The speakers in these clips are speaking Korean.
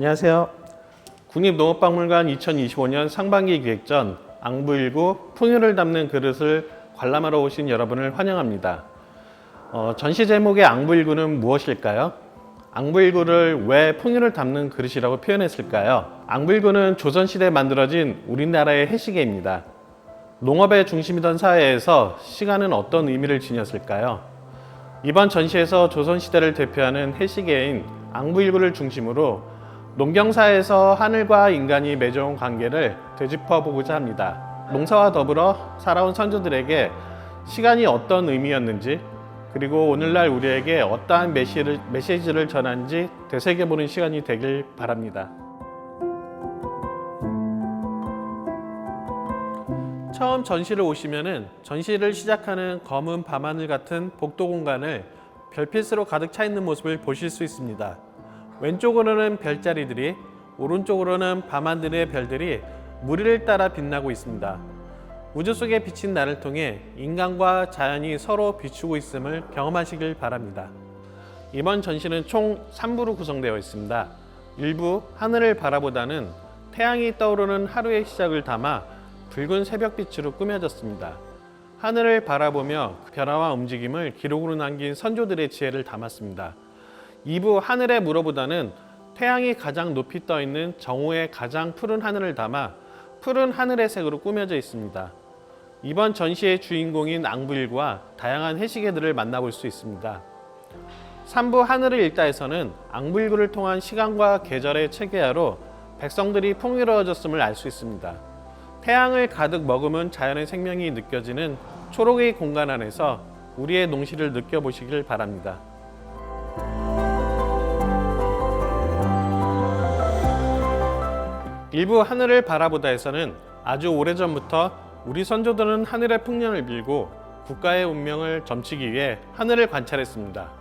안녕하세요. 국립농업박물관 2025년 상반기 기획전 앙부일구 풍요를 담는 그릇을 관람하러 오신 여러분을 환영합니다. 전시 제목의 앙부일구는 무엇일까요? 앙부일구를 왜 풍요를 담는 그릇이라고 표현했을까요? 앙부일구는 조선시대에 만들어진 우리나라의 해시계입니다. 농업의 중심이던 사회에서 시간은 어떤 의미를 지녔을까요? 이번 전시에서 조선시대를 대표하는 해시계인 앙부일구를 중심으로 농경사에서 하늘과 인간이 맺어온 관계를 되짚어보고자 합니다. 농사와 더불어 살아온 선조들에게 시간이 어떤 의미였는지, 그리고 오늘날 우리에게 어떠한 메시지를 전하는지 되새겨보는 시간이 되길 바랍니다. 처음 전시를 오시면은 전시를 시작하는 검은 밤하늘 같은 복도 공간을 별빛으로 가득 차 있는 모습을 보실 수 있습니다. 왼쪽으로는 별자리들이, 오른쪽으로는 밤하늘의 별들이 무리를 따라 빛나고 있습니다. 우주 속에 비친 날을 통해 인간과 자연이 서로 비추고 있음을 경험하시길 바랍니다. 이번 전시는 총 3부로 구성되어 있습니다. 1부 하늘을 바라보다는 태양이 떠오르는 하루의 시작을 담아 붉은 새벽빛으로 꾸며졌습니다. 하늘을 바라보며 그 변화와 움직임을 기록으로 남긴 선조들의 지혜를 담았습니다. 2부 하늘에 물어보다는 태양이 가장 높이 떠 있는 정오의 가장 푸른 하늘을 담아 푸른 하늘의 색으로 꾸며져 있습니다. 이번 전시의 주인공인 앙부일구와 다양한 해시계들을 만나볼 수 있습니다. 3부 하늘을 읽다에서는 앙부일구를 통한 시간과 계절의 체계화로 백성들이 풍요로워졌음을 알 수 있습니다. 태양을 가득 머금은 자연의 생명이 느껴지는 초록의 공간 안에서 우리의 농시를 느껴보시길 바랍니다. 일부 하늘을 바라보다에서는 아주 오래전부터 우리 선조들은 하늘의 풍년을 빌고 국가의 운명을 점치기 위해 하늘을 관찰했습니다.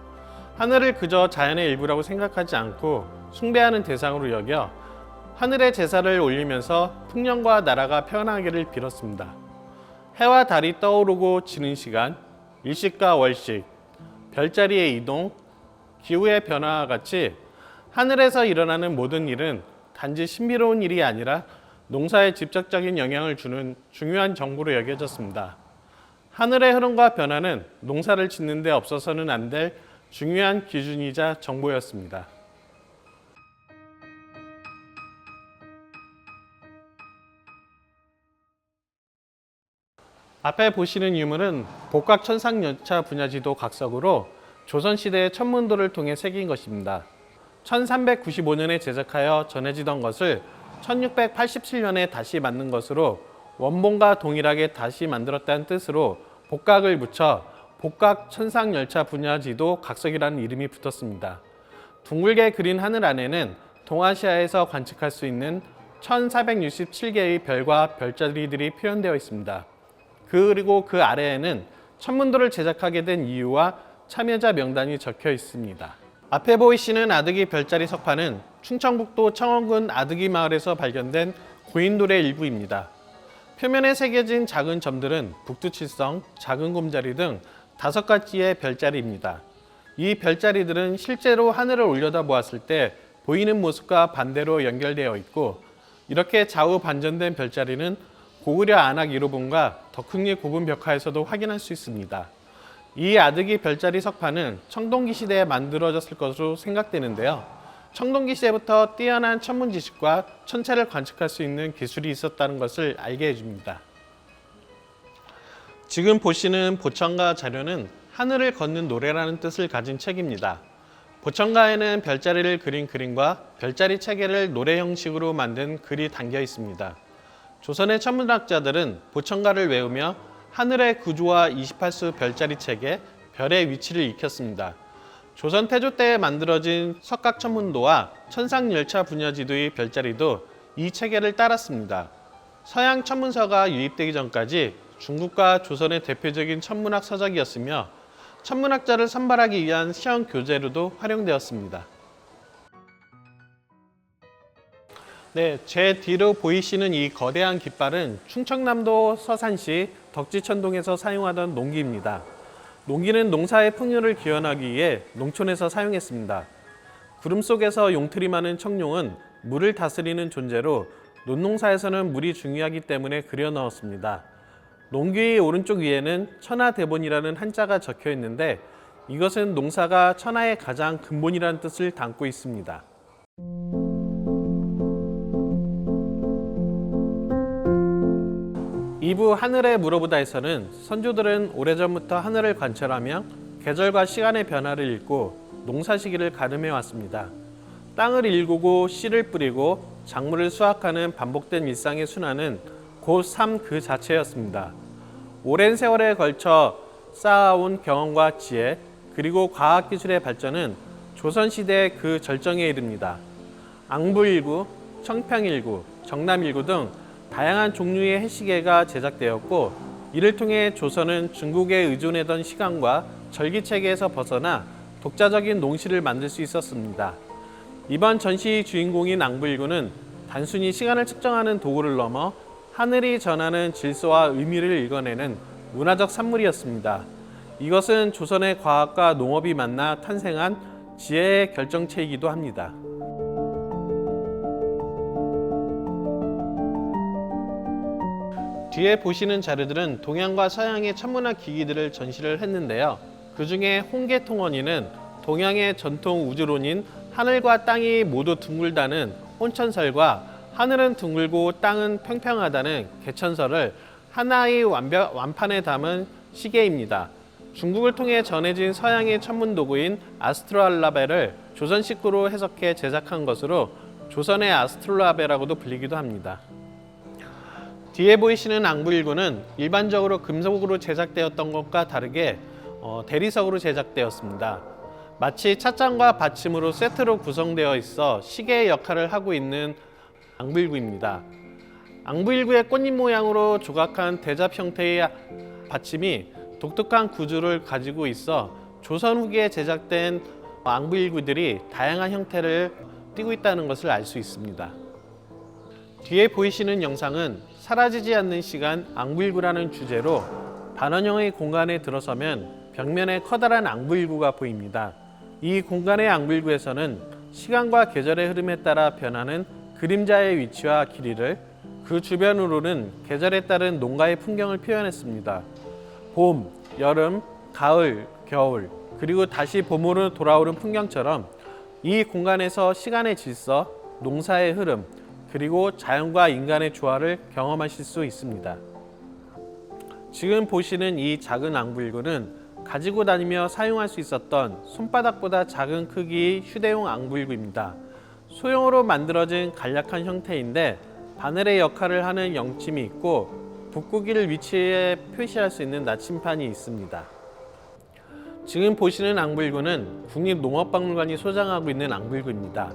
하늘을 그저 자연의 일부라고 생각하지 않고 숭배하는 대상으로 여겨 하늘의 제사를 올리면서 풍년과 나라가 편하기를 빌었습니다. 해와 달이 떠오르고 지는 시간, 일식과 월식, 별자리의 이동, 기후의 변화와 같이 하늘에서 일어나는 모든 일은 단지 신비로운 일이 아니라 농사에 직접적인 영향을 주는 중요한 정보로 여겨졌습니다. 하늘의 흐름과 변화는 농사를 짓는 데 없어서는 안 될 중요한 기준이자 정보였습니다. 앞에 보시는 유물은 복각천상열차 분야지도 각석으로 조선시대의 천문도를 통해 새긴 것입니다. 1395년에 제작하여 전해지던 것을 1687년에 다시 만든 것으로 원본과 동일하게 다시 만들었다는 뜻으로 복각을 붙여 복각천상열차 분야지도 각석이라는 이름이 붙었습니다. 둥글게 그린 하늘 안에는 동아시아에서 관측할 수 있는 1467개의 별과 별자리들이 표현되어 있습니다. 그리고 그 아래에는 천문도를 제작하게 된 이유와 참여자 명단이 적혀 있습니다. 앞에 보이시는 아드기 별자리 석판은 충청북도 청원군 아드기 마을에서 발견된 고인돌의 일부입니다. 표면에 새겨진 작은 점들은 북두칠성, 작은 곰자리 등 5가지의 별자리입니다. 이 별자리들은 실제로 하늘을 올려다보았을 때 보이는 모습과 반대로 연결되어 있고, 이렇게 좌우 반전된 별자리는 고구려 안악 1호분과 덕흥리 고분 벽화에서도 확인할 수 있습니다. 이 아드기 별자리 석판은 청동기 시대에 만들어졌을 것으로 생각되는데요. 청동기 시대부터 뛰어난 천문 지식과 천체를 관측할 수 있는 기술이 있었다는 것을 알게 해줍니다. 지금 보시는 보천가 자료는 하늘을 걷는 노래라는 뜻을 가진 책입니다. 보천가에는 별자리를 그린 그림과 별자리 체계를 노래 형식으로 만든 글이 담겨 있습니다. 조선의 천문학자들은 보천가를 외우며 하늘의 구조와 28수 별자리 체계, 별의 위치를 익혔습니다. 조선 태조 때에 만들어진 석각천문도와 천상열차 분야지도의 별자리도 이 체계를 따랐습니다. 서양 천문서가 유입되기 전까지 중국과 조선의 대표적인 천문학 서적이었으며 천문학자를 선발하기 위한 시험 교재로도 활용되었습니다. 네, 제 뒤로 보이시는 이 거대한 깃발은 충청남도 서산시 덕지천동에서 사용하던 농기입니다. 농기는 농사의 풍요를 기원하기 위해 농촌에서 사용했습니다. 구름 속에서 용틀이 많은 청룡은 물을 다스리는 존재로 논농사에서는 물이 중요하기 때문에 그려 넣었습니다. 농기의 오른쪽 위에는 천하대본이라는 한자가 적혀 있는데 이것은 농사가 천하의 가장 근본이라는 뜻을 담고 있습니다. 이부 하늘에 물어보다에서는 선조들은 오래전부터 하늘을 관찰하며 계절과 시간의 변화를 읽고 농사 시기를 가늠해 왔습니다. 땅을 일구고 씨를 뿌리고 작물을 수확하는 반복된 일상의 순환은 곧 삶 그 자체였습니다. 오랜 세월에 걸쳐 쌓아온 경험과 지혜 그리고 과학기술의 발전은 조선시대의 그 절정에 이릅니다. 앙부일구, 청평일구, 정남일구 등 다양한 종류의 해시계가 제작되었고 이를 통해 조선은 중국에 의존하던 시간과 절기체계에서 벗어나 독자적인 농시를 만들 수 있었습니다. 이번 전시의 주인공인 앙부일구는 단순히 시간을 측정하는 도구를 넘어 하늘이 전하는 질서와 의미를 읽어내는 문화적 산물이었습니다. 이것은 조선의 과학과 농업이 만나 탄생한 지혜의 결정체이기도 합니다. 뒤에 보시는 자료들은 동양과 서양의 천문학 기기들을 전시를 했는데요. 그 중에 홍계통원이는 동양의 전통 우주론인 하늘과 땅이 모두 둥글다는 혼천설과 하늘은 둥글고 땅은 평평하다는 개천설을 하나의 완판에 담은 시계입니다. 중국을 통해 전해진 서양의 천문 도구인 아스트로알라벨을 조선 식구로 해석해 제작한 것으로 조선의 아스트로라벨이라고도 불리기도 합니다. 뒤에 보이시는 앙부일구는 일반적으로 금속으로 제작되었던 것과 다르게 대리석으로 제작되었습니다. 마치 찻잔과 받침으로 세트로 구성되어 있어 시계의 역할을 하고 있는 앙부일구입니다. 앙부일구의 꽃잎 모양으로 조각한 대잡 형태의 받침이 독특한 구조를 가지고 있어 조선 후기에 제작된 앙부일구들이 다양한 형태를 띠고 있다는 것을 알 수 있습니다. 뒤에 보이시는 영상은 사라지지 않는 시간 앙부일구라는 주제로 반원형의 공간에 들어서면 벽면에 커다란 앙부일구가 보입니다. 이 공간의 앙부일구에서는 시간과 계절의 흐름에 따라 변하는 그림자의 위치와 길이를 그 주변으로는 계절에 따른 농가의 풍경을 표현했습니다. 봄, 여름, 가을, 겨울, 그리고 다시 봄으로 돌아오는 풍경처럼 이 공간에서 시간의 질서, 농사의 흐름, 그리고 자연과 인간의 조화를 경험하실 수 있습니다. 지금 보시는 이 작은 앙부일구는 가지고 다니며 사용할 수 있었던 손바닥보다 작은 크기의 휴대용 앙부일구입니다. 소형으로 만들어진 간략한 형태인데 바늘의 역할을 하는 영침이 있고 북구기를 위치에 표시할 수 있는 나침판이 있습니다. 지금 보시는 앙부일구는 국립농업박물관이 소장하고 있는 앙부일구입니다.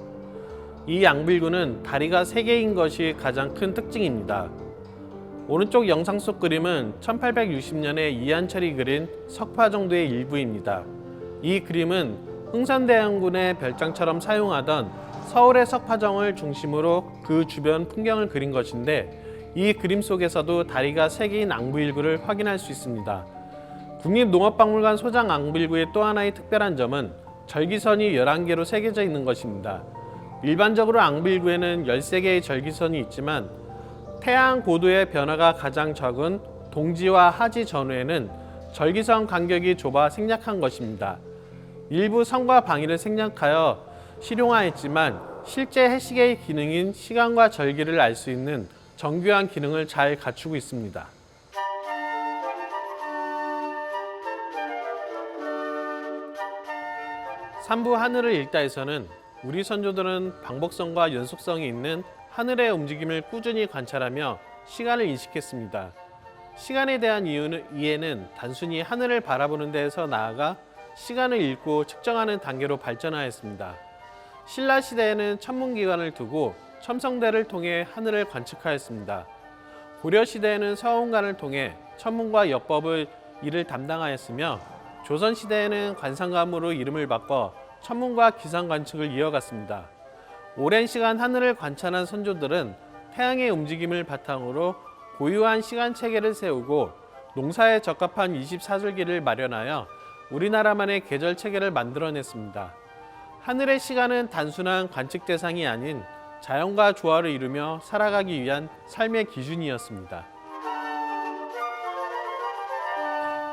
이 앙부일구는 다리가 3개인 것이 가장 큰 특징입니다. 오른쪽 영상 속 그림은 1860년에 이한철이 그린 석화 정도의 일부입니다. 이 그림은 흥선대원군의 별장처럼 사용하던 서울의 석화정을 중심으로 그 주변 풍경을 그린 것인데 이 그림 속에서도 다리가 3개인 앙부일구를 확인할 수 있습니다. 국립농업박물관 소장 앙부일구의 또 하나의 특별한 점은 절기선이 11개로 새겨져 있는 것입니다. 일반적으로 앙부일구에는 13개의 절기선이 있지만 태양 고도의 변화가 가장 적은 동지와 하지 전후에는 절기선 간격이 좁아 생략한 것입니다. 일부 선과 방위를 생략하여 실용화했지만 실제 해시계의 기능인 시간과 절기를 알 수 있는 정교한 기능을 잘 갖추고 있습니다. 삼부 하늘을 읽다에서는 우리 선조들은 방법성과 연속성이 있는 하늘의 움직임을 꾸준히 관찰하며 시간을 인식했습니다. 시간에 대한 이해는 단순히 하늘을 바라보는 데에서 나아가 시간을 읽고 측정하는 단계로 발전하였습니다. 신라 시대에는 천문기관을 두고 첨성대를 통해 하늘을 관측하였습니다. 고려 시대에는 서원관을 통해 천문과 역법을 이를 담당하였으며 조선 시대에는 관상감으로 이름을 바꿔 천문과 기상 관측을 이어갔습니다. 오랜 시간 하늘을 관찰한 선조들은 태양의 움직임을 바탕으로 고유한 시간 체계를 세우고 농사에 적합한 24절기를 마련하여 우리나라만의 계절 체계를 만들어냈습니다. 하늘의 시간은 단순한 관측 대상이 아닌 자연과 조화를 이루며 살아가기 위한 삶의 기준이었습니다.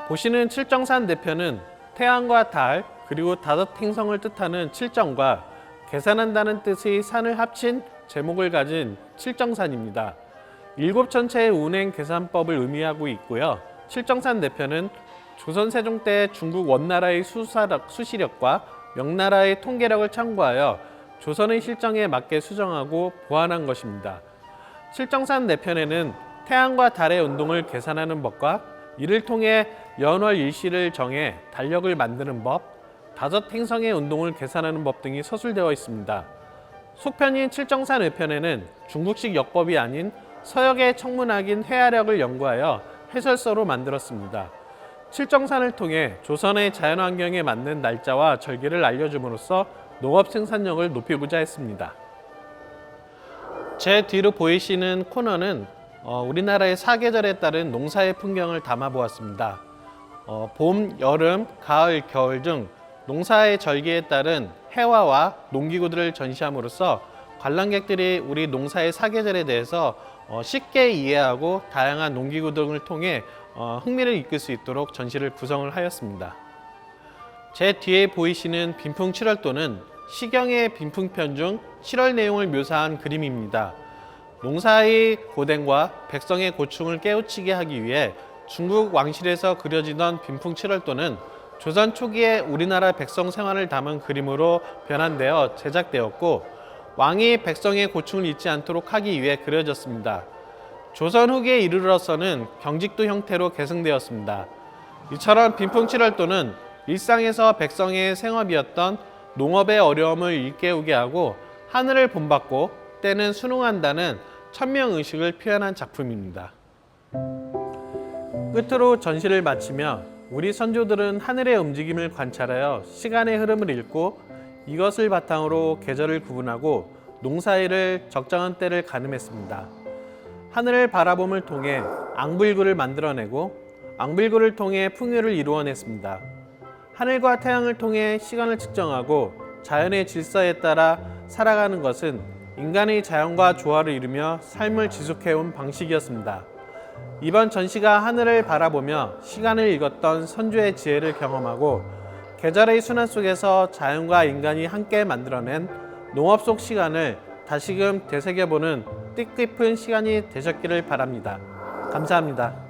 보시는 칠정산 대표는 태양과 달 그리고 다섯 행성을 뜻하는 칠정과 계산한다는 뜻의 산을 합친 제목을 가진 칠정산입니다. 일곱 천체의 운행 계산법을 의미하고 있고요. 칠정산 대표는 조선 세종 때 중국 원나라의 수시력과 명나라의 통계력을 참고하여 조선의 실정에 맞게 수정하고 보완한 것입니다. 칠정산 내편에는 태양과 달의 운동을 계산하는 법과 이를 통해 연월 일시를 정해 달력을 만드는 법, 다섯 행성의 운동을 계산하는 법 등이 서술되어 있습니다. 속편인 칠정산 외편에는 중국식 역법이 아닌 서역의 천문학인 해아력을 연구하여 해설서로 만들었습니다. 칠정산을 통해 조선의 자연환경에 맞는 날짜와 절기를 알려줌으로써 농업 생산력을 높이고자 했습니다. 제 뒤로 보이시는 코너는 우리나라의 사계절에 따른 농사의 풍경을 담아보았습니다. 봄, 여름, 가을, 겨울 등 농사의 절기에 따른 해와와 농기구들을 전시함으로써 관람객들이 우리 농사의 사계절에 대해서 쉽게 이해하고 다양한 농기구 등을 통해 흥미를 이끌 수 있도록 전시를 구성을 하였습니다. 제 뒤에 보이시는 빈풍 7월도는 시경의 빈풍편 중 7월 내용을 묘사한 그림입니다. 농사의 고된과 백성의 고충을 깨우치게 하기 위해 중국 왕실에서 그려지던 빈풍 7월도는 조선 초기에 우리나라 백성 생활을 담은 그림으로 변환되어 제작되었고 왕이 백성의 고충을 잊지 않도록 하기 위해 그려졌습니다. 조선 후기에 이르러서는 경직도 형태로 계승되었습니다. 이처럼 빈풍 7월도는 일상에서 백성의 생업이었던 농업의 어려움을 일깨우게 하고 하늘을 본받고 때는 순응한다는 천명의식을 표현한 작품입니다. 끝으로 전시를 마치며 우리 선조들은 하늘의 움직임을 관찰하여 시간의 흐름을 읽고 이것을 바탕으로 계절을 구분하고 농사일을 적정한 때를 가늠했습니다. 하늘을 바라봄을 통해 앙불구를 만들어내고 앙불구를 통해 풍요를 이루어냈습니다. 하늘과 태양을 통해 시간을 측정하고 자연의 질서에 따라 살아가는 것은 인간의 자연과 조화를 이루며 삶을 지속해온 방식이었습니다. 이번 전시가 하늘을 바라보며 시간을 읽었던 선조의 지혜를 경험하고 계절의 순환 속에서 자연과 인간이 함께 만들어낸 농업 속 시간을 다시금 되새겨보는 뜻깊은 시간이 되셨기를 바랍니다. 감사합니다.